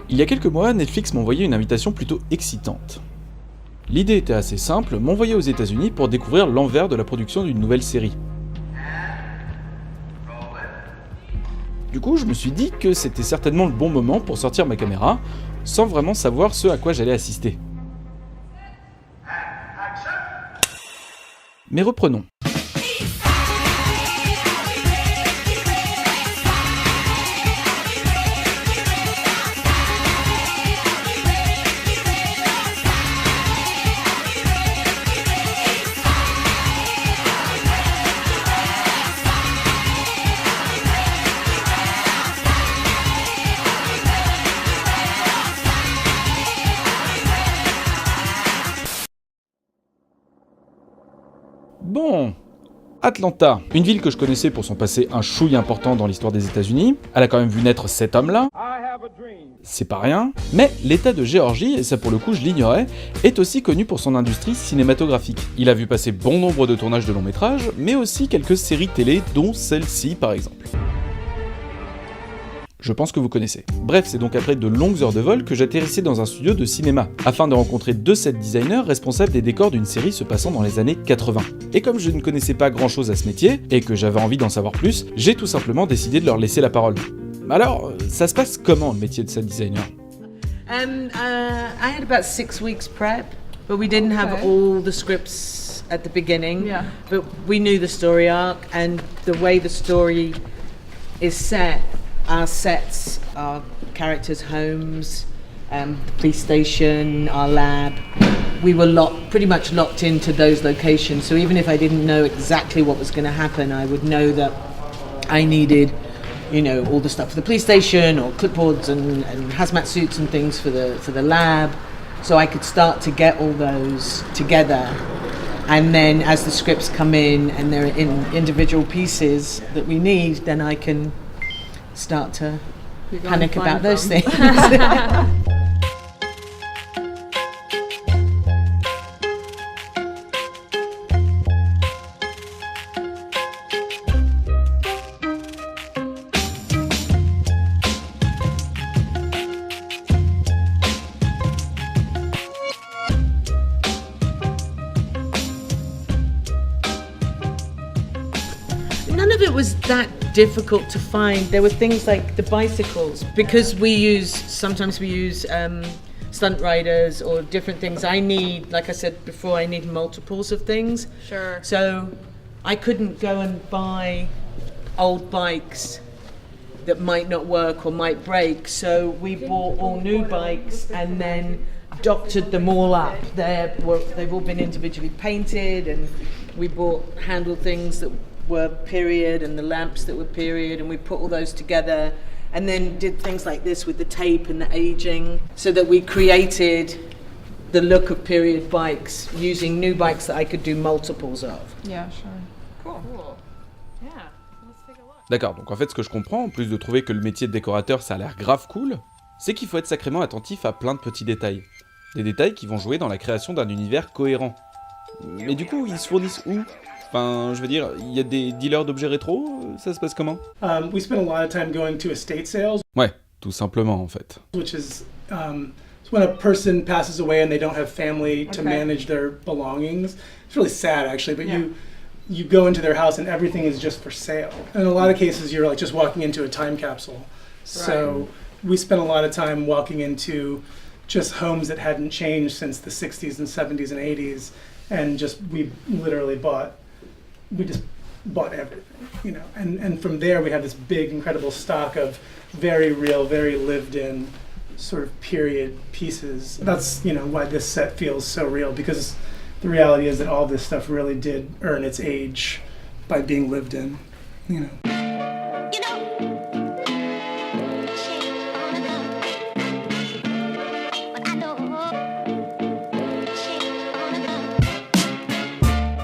Il y a quelques mois, Netflix m'a envoyé une invitation plutôt excitante. L'idée était assez simple, m'envoyer aux États-Unis pour découvrir l'envers de la production d'une nouvelle série. Du coup, je me suis dit que c'était certainement le bon moment pour sortir ma caméra, sans vraiment savoir ce à quoi j'allais assister. Mais reprenons. Bon, Atlanta, une ville que je connaissais pour son passé un chouille important dans l'histoire des États-Unis. Elle a quand même vu naître cet homme-là. C'est pas rien. Mais l'État de Géorgie, et ça pour le coup je l'ignorais, est aussi connu pour son industrie cinématographique. Il a vu passer bon nombre de tournages de longs métrages, mais aussi quelques séries télé, dont celle-ci par exemple. Je pense que vous connaissez. Bref, c'est donc après de longues heures de vol que j'atterrissais dans un studio de cinéma, afin de rencontrer deux set designers responsables des décors d'une série se passant dans les années 80. Et comme je ne connaissais pas grand chose à ce métier, et que j'avais envie d'en savoir plus, j'ai tout simplement décidé de leur laisser la parole. Alors, ça se passe comment le métier de set designer? I had about 6 weeks prep, but we didn't have all the scripts at the beginning. Yeah. But we knew the story arc and the way the story is set. Our sets, our characters' homes, police station, our lab. We were pretty much locked into those locations. So even if I didn't know exactly what was going to happen, I would know that I needed, all the stuff for the police station, or clipboards and hazmat suits and things for the lab. So I could start to get all those together. And then as the scripts come in and they're in individual pieces that we need, then I can start to panic about those things. None of it was that difficult to find. There were things like the bicycles, because sometimes we use stunt riders or different things. Like I said before, I need multiples of things. Sure. So I couldn't go and buy old bikes that might not work or might break. So we bought all new bikes and then doctored them all up. They've all been individually painted, and we bought handle things that were period and the lamps that were period, and we put all those together and then did things like this with the tape and the aging, so that we created the look of period bikes using new bikes that I could do multiples of. Yeah, sure. Cool. Yeah, let's take a look. D'accord, donc en fait ce que je comprends, en plus de trouver que le métier de décorateur ça a l'air grave cool, c'est qu'il faut être sacrément attentif à plein de petits détails. Des détails qui vont jouer dans la création d'un univers cohérent. Mais du coup, ils se fournissent où ? Enfin, je veux dire, il y a des dealers d'objets rétro, ça se passe comment? We spend a lot of time going to estate sales. Ouais, tout simplement en fait. Which is it's when a person passes away and they don't have family to manage their belongings. It's really sad actually, but you go into their house and everything is just for sale. And in a lot of cases you're like just walking into a time capsule. So we spent a lot of time walking into just homes that hadn't changed since the 60s and 70s and 80s, and we just bought everything, and from there we have this big incredible stock of very real, very lived in sort of period pieces. That's why this set feels so real, because the reality is that all this stuff really did earn its age by being lived in.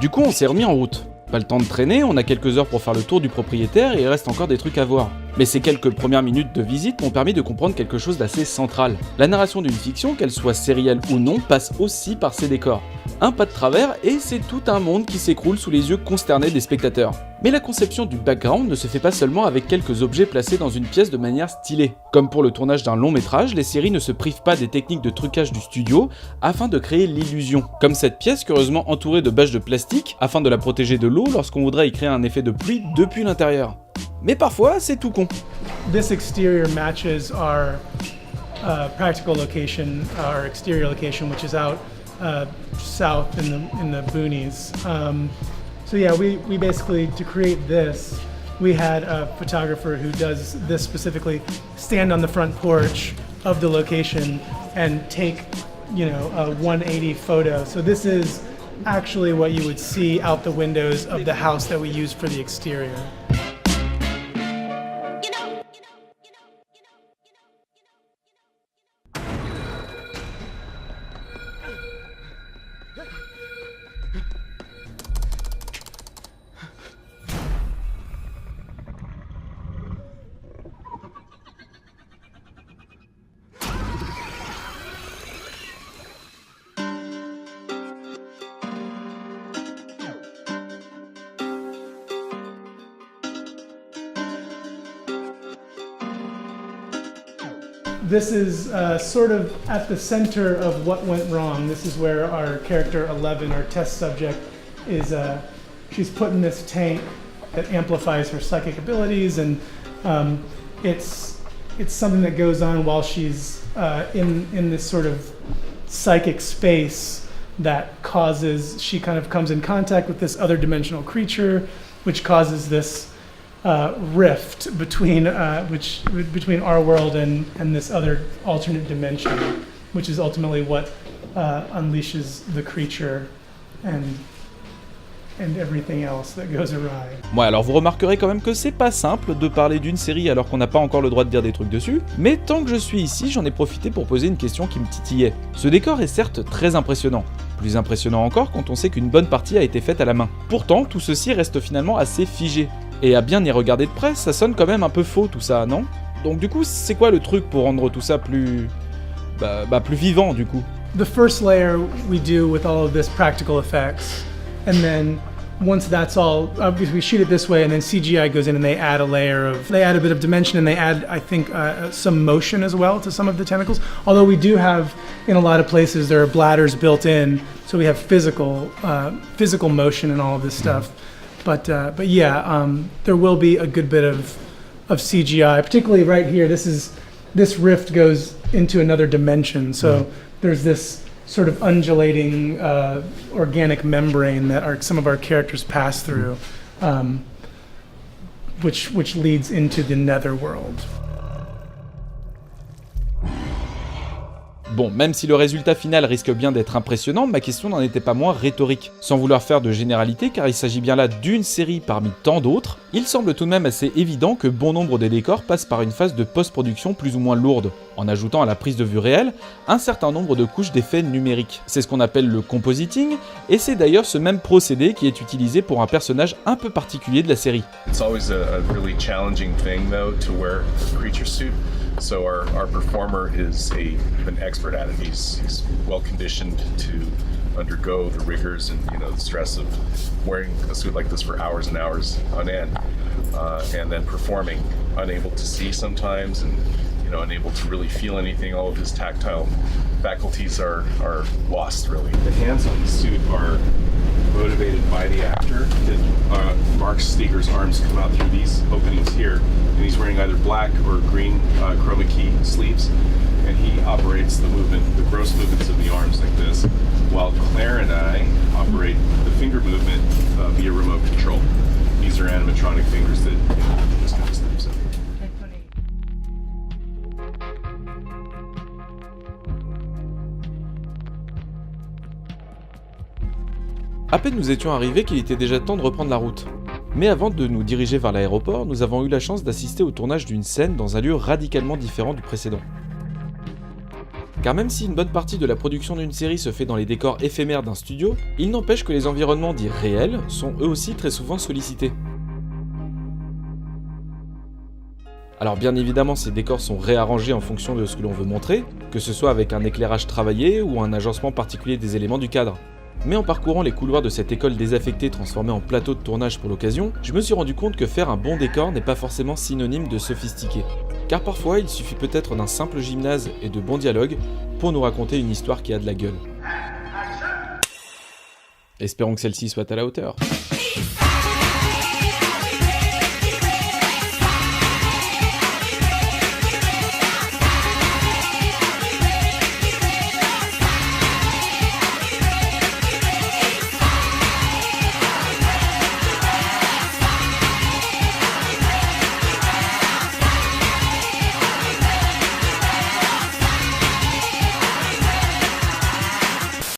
Du coup, on s'est remis en route. Pas le temps de traîner, on a quelques heures pour faire le tour du propriétaire et il reste encore des trucs à voir. Mais ces quelques premières minutes de visite m'ont permis de comprendre quelque chose d'assez central. La narration d'une fiction, qu'elle soit sérielle ou non, passe aussi par ses décors. Un pas de travers et c'est tout un monde qui s'écroule sous les yeux consternés des spectateurs. Mais la conception du background ne se fait pas seulement avec quelques objets placés dans une pièce de manière stylée. Comme pour le tournage d'un long métrage, les séries ne se privent pas des techniques de trucage du studio afin de créer l'illusion. Comme cette pièce curieusement entourée de bâches de plastique afin de la protéger de l'eau lorsqu'on voudrait y créer un effet de pluie depuis l'intérieur. Mais parfois, c'est tout con. This exterior matches our practical location, our exterior location, which is out south in the boonies. So yeah, we basically, to create this, we had a photographer who does this specifically stand on the front porch of the location and take, a 180 photo. So this is actually what you would see out the windows of the house that we used for the exterior. This is sort of at the center of what went wrong. This is where our character 11, our test subject, is. She's put in this tank that amplifies her psychic abilities, and it's something that goes on while she's in this sort of psychic space that causes. She kind of comes in contact with this other dimensional creature, which causes this rift between our world and this other alternate dimension, which is ultimately what unleashes the creature and everything else that goes awry. Ouais, alors vous remarquerez quand même que c'est pas simple de parler d'une série alors qu'on n'a pas encore le droit de dire des trucs dessus, mais tant que je suis ici, j'en ai profité pour poser une question qui me titillait. Ce décor est certes très impressionnant. Plus impressionnant encore quand on sait qu'une bonne partie a été faite à la main. Pourtant, tout ceci reste finalement assez figé. Et à bien y regarder de près, ça sonne quand même un peu faux tout ça, non? Donc du coup, c'est quoi le truc pour rendre tout ça plus... plus vivant du coup? The first layer we do with all of this practical effects, and then once that's all, we shoot it this way, and then CGI goes in and they add a bit of dimension, and they add, I think, some motion as well to some of the tentacles. Although we do have, in a lot of places, there are bladders built in, so we have physical motion and all of this stuff. But yeah, there will be a good bit of CGI, particularly right here. This rift goes into another dimension, so there's this sort of undulating organic membrane that some of our characters pass through, which leads into the netherworld. Bon, même si le résultat final risque bien d'être impressionnant, ma question n'en était pas moins rhétorique. Sans vouloir faire de généralité, car il s'agit bien là d'une série parmi tant d'autres, il semble tout de même assez évident que bon nombre des décors passent par une phase de post-production plus ou moins lourde, en ajoutant à la prise de vue réelle un certain nombre de couches d'effets numériques. C'est ce qu'on appelle le compositing, et c'est d'ailleurs ce même procédé qui est utilisé pour un personnage un peu particulier de la série. It's always a really challenging thing though to wear a creature suit. So our performer is an expert at it. He's well conditioned to undergo the rigors and the stress of wearing a suit like this for hours and hours on end, and then performing, unable to see sometimes, and unable to really feel anything. All of his tactile faculties are lost, really. The hands on the suit are motivated by the actor. Mark Steger's arms come out through these openings here, and he's wearing either black or green chroma key sleeves, and he operates the movement, the gross movements of the arms like this, while Claire and I operate the finger movement via remote control. These are animatronic fingers that this kind of stuff. So. À peine nous étions arrivés qu'il était déjà temps de reprendre la route. Mais avant de nous diriger vers l'aéroport, nous avons eu la chance d'assister au tournage d'une scène dans un lieu radicalement différent du précédent. Car même si une bonne partie de la production d'une série se fait dans les décors éphémères d'un studio, il n'empêche que les environnements dits réels sont eux aussi très souvent sollicités. Alors bien évidemment, ces décors sont réarrangés en fonction de ce que l'on veut montrer, que ce soit avec un éclairage travaillé ou un agencement particulier des éléments du cadre. Mais en parcourant les couloirs de cette école désaffectée transformée en plateau de tournage pour l'occasion, je me suis rendu compte que faire un bon décor n'est pas forcément synonyme de sophistiqué. Car parfois, il suffit peut-être d'un simple gymnase et de bons dialogues pour nous raconter une histoire qui a de la gueule. Espérons que celle-ci soit à la hauteur.